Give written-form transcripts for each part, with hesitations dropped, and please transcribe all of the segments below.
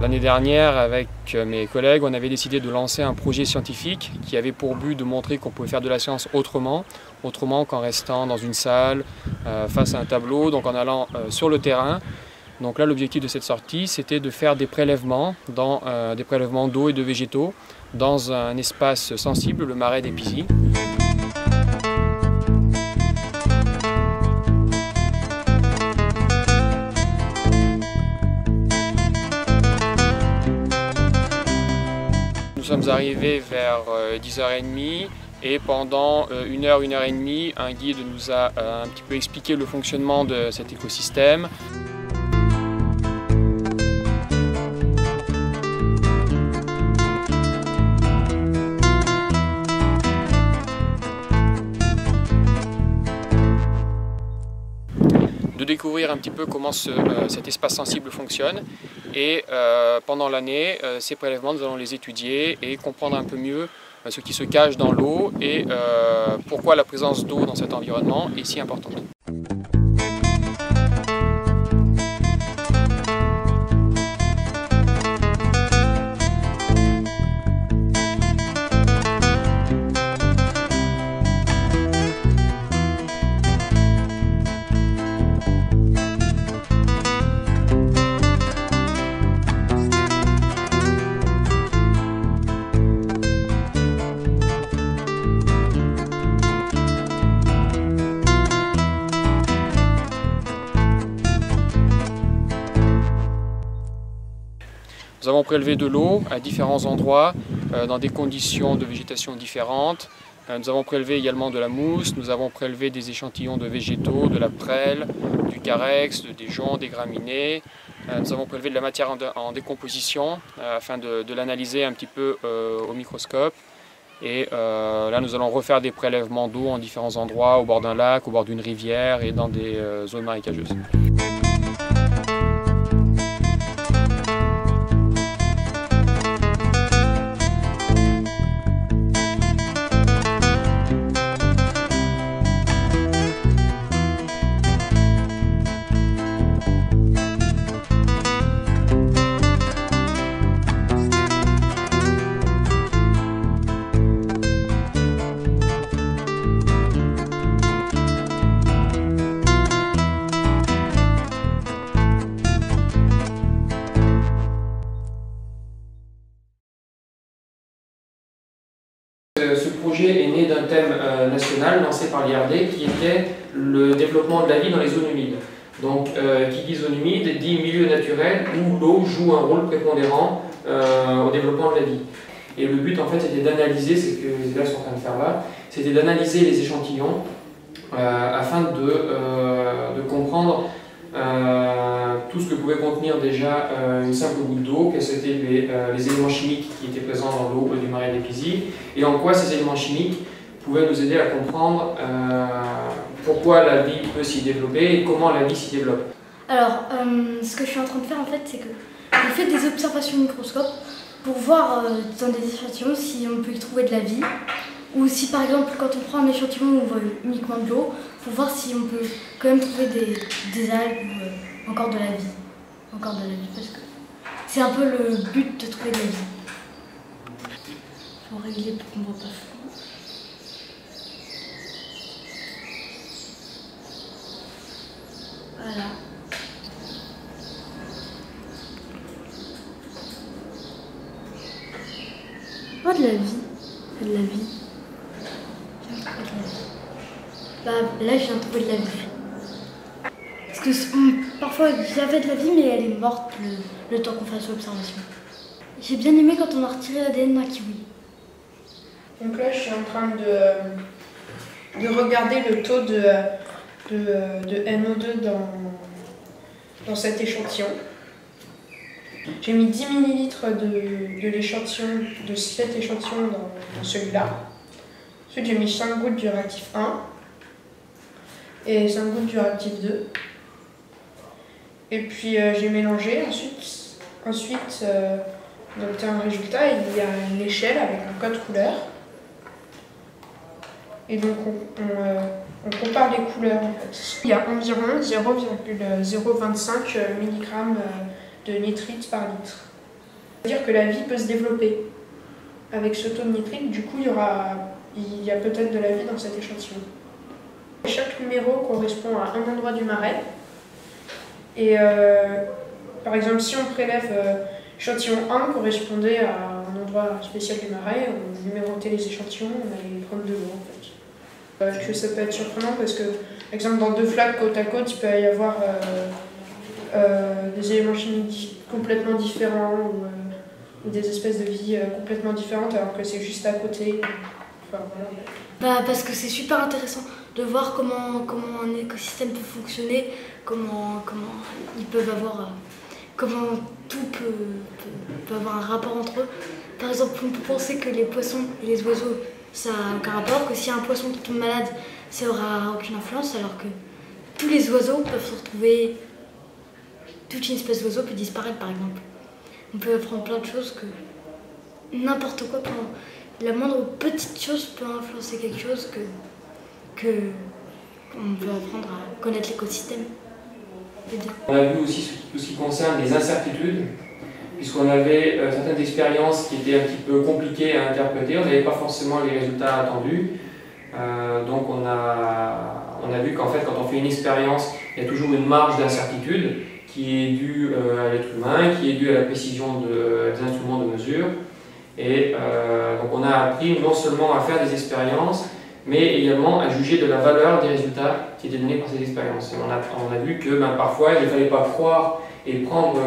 L'année dernière, avec mes collègues, on avait décidé de lancer un projet scientifique qui avait pour but de montrer qu'on pouvait faire de la science autrement qu'en restant dans une salle, face à un tableau, donc en allant sur le terrain. Donc là, l'objectif de cette sortie, c'était de faire des prélèvements d'eau et de végétaux dans un espace sensible, le marais des Pizy. Nous sommes arrivés vers 10h30 et pendant 1h et demie, un guide nous a un petit peu expliqué le fonctionnement de cet écosystème. De découvrir un petit peu comment cet espace sensible fonctionne et pendant l'année, ces prélèvements, nous allons les étudier et comprendre un peu mieux ce qui se cache dans l'eau et pourquoi la présence d'eau dans cet environnement est si importante. Nous avons prélevé de l'eau à différents endroits, dans des conditions de végétation différentes. Nous avons prélevé également de la mousse, nous avons prélevé des échantillons de végétaux, de la prêle, du carex, des joncs, des graminées. Nous avons prélevé de la matière en décomposition afin de l'analyser un petit peu au microscope. Et là, nous allons refaire des prélèvements d'eau en différents endroits, au bord d'un lac, au bord d'une rivière et dans des zones marécageuses. Ce projet est né d'un thème national lancé par l'IRD qui était le développement de la vie dans les zones humides. Donc, qui dit zone humide dit milieu naturel où l'eau joue un rôle prépondérant au développement de la vie. Et le but en fait c'était d'analyser, c'est ce que les élèves sont en train de faire là, c'était d'analyser les échantillons afin de comprendre tout ce que pouvait contenir déjà une simple goutte d'eau, quels étaient les éléments chimiques qui étaient présents dans l'eau du marais des Pizy, et en quoi ces éléments chimiques pouvaient nous aider à comprendre pourquoi la vie peut s'y développer et comment la vie s'y développe. Alors, ce que je suis en train de faire en fait, c'est que je fais des observations au microscope pour voir dans des échantillons si on peut y trouver de la vie, ou si par exemple quand on prend un échantillon où on voit uniquement de l'eau, pour voir si on peut quand même trouver des algues ou encore de la vie. Encore de la vie, parce que c'est un peu le but de trouver de la vie. Il faut régler pour qu'on ne voit pas flou. Voilà. Oh, de la vie. Il y a de la vie. Je viens de trouver de la vie. Bah, là, je viens de trouver de la vie. Parce que parfois, j'avais de la vie, mais elle est morte le temps qu'on fasse l'observation. J'ai bien aimé quand on a retiré l'ADN d'un kiwi. Donc là, je suis en train de regarder le taux de NO2 dans cet échantillon. J'ai mis 10 ml de l'échantillon, de cet échantillon dans celui-là. Ensuite, j'ai mis 5 gouttes du réactif 1 et 5 gouttes du réactif 2. Et puis j'ai mélangé. Ensuite dans le terme résultat, il y a une échelle avec un code couleur. Et donc on compare les couleurs en fait. Il y a environ 0,025 mg de nitrite par litre. C'est-à-dire que la vie peut se développer avec ce taux de nitrite. Du coup, il y a peut-être de la vie dans cet échantillon. Chaque numéro correspond à un endroit du marais. Et par exemple, si on prélève échantillon 1 correspondait à un endroit spécial du marais, on numérotait les échantillons, on allait prendre de l'eau en fait. Que ça peut être surprenant parce que, par exemple, dans 2 flaques côte à côte, il peut y avoir des éléments chimiques complètement différents ou des espèces de vie complètement différentes alors que c'est juste à côté. Enfin, voilà. Parce que c'est super intéressant de voir comment un écosystème peut fonctionner, comment ils peuvent avoir, comment tout peut avoir un rapport entre eux. Par exemple, on peut penser que les poissons et les oiseaux, ça n'a aucun rapport, que si un poisson qui tombe malade, ça n'aura aucune influence, alors que tous les oiseaux peuvent se retrouver, toute une espèce d'oiseau peut disparaître par exemple. On peut apprendre plein de choses que n'importe quoi, la moindre petite chose peut influencer quelque chose que on peut apprendre à connaître l'écosystème. On a vu aussi tout ce qui concerne les incertitudes, puisqu'on avait certaines expériences qui étaient un petit peu compliquées à interpréter, on n'avait pas forcément les résultats attendus. Donc on a vu qu'en fait quand on fait une expérience, il y a toujours une marge d'incertitude qui est due à l'être humain, qui est due à la précision des instruments de mesure. Et donc on a appris non seulement à faire des expériences, mais également à juger de la valeur des résultats qui étaient donnés par ces expériences. Et on a vu que parfois il ne fallait pas croire et prendre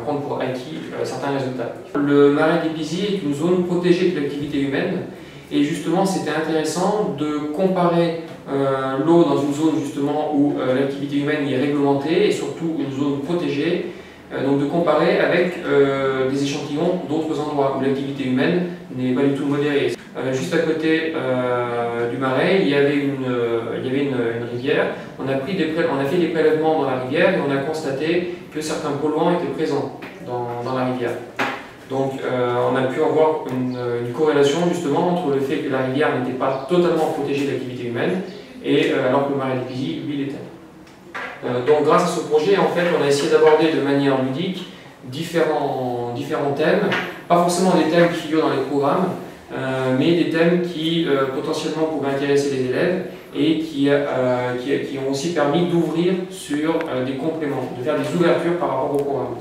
prendre pour acquis certains résultats. Le marais d'Épizy est une zone protégée de l'activité humaine, et justement c'était intéressant de comparer l'eau dans une zone justement où l'activité humaine est réglementée et surtout une zone protégée, donc de comparer avec des échantillons d'autres endroits où l'activité humaine n'est pas du tout modérée. Juste à côté du marais, il y avait une rivière. On a fait des prélèvements dans la rivière et on a constaté que certains polluants étaient présents dans la rivière. Donc on a pu avoir une corrélation justement entre le fait que la rivière n'était pas totalement protégée de l'activité humaine et alors que le marais d'Épizy, lui, l'était. Donc grâce à ce projet, en fait, on a essayé d'aborder de manière ludique différents thèmes, pas forcément des thèmes qui figurent dans les programmes, mais des thèmes qui potentiellement pourraient intéresser les élèves et qui ont aussi permis d'ouvrir sur des compléments, de faire des ouvertures par rapport au programme.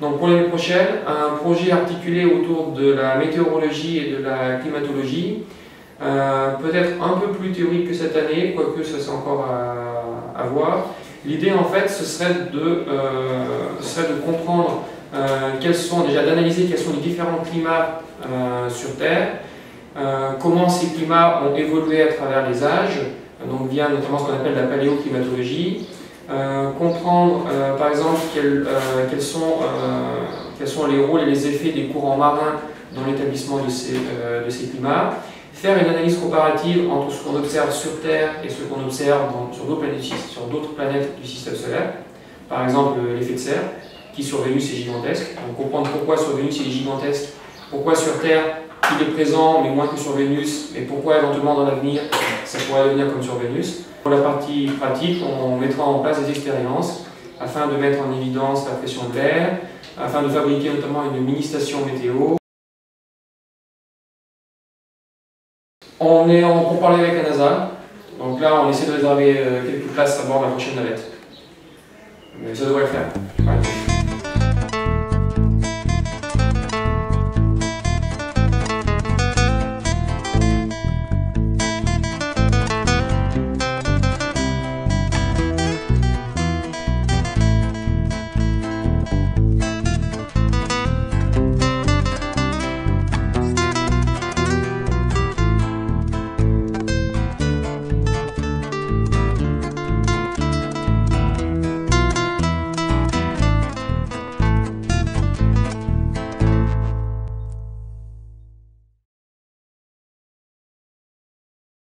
Donc pour l'année prochaine, un projet articulé autour de la météorologie et de la climatologie, peut-être un peu plus théorique que cette année, quoique ça c'est encore à voir. L'idée en fait ce serait de comprendre d'analyser quels sont les différents climats sur Terre, comment ces climats ont évolué à travers les âges, donc via notamment ce qu'on appelle la paléoclimatologie, comprendre par exemple quels sont les rôles et les effets des courants marins dans l'établissement de ces climats, faire une analyse comparative entre ce qu'on observe sur Terre et ce qu'on observe sur d'autres planètes du système solaire, par exemple l'effet de serre, qui sur Vénus est gigantesque, donc comprendre pourquoi sur Vénus il est gigantesque, pourquoi sur Terre il est présent mais moins que sur Vénus, et pourquoi éventuellement dans l'avenir ça pourrait devenir comme sur Vénus. Pour la partie pratique, on mettra en place des expériences afin de mettre en évidence la pression de l'air, afin de fabriquer notamment une mini-station météo. On est en pourparlers avec la NASA, donc là on essaie de réserver quelques places à bord de la prochaine navette. Mais ça devrait le faire. Ouais.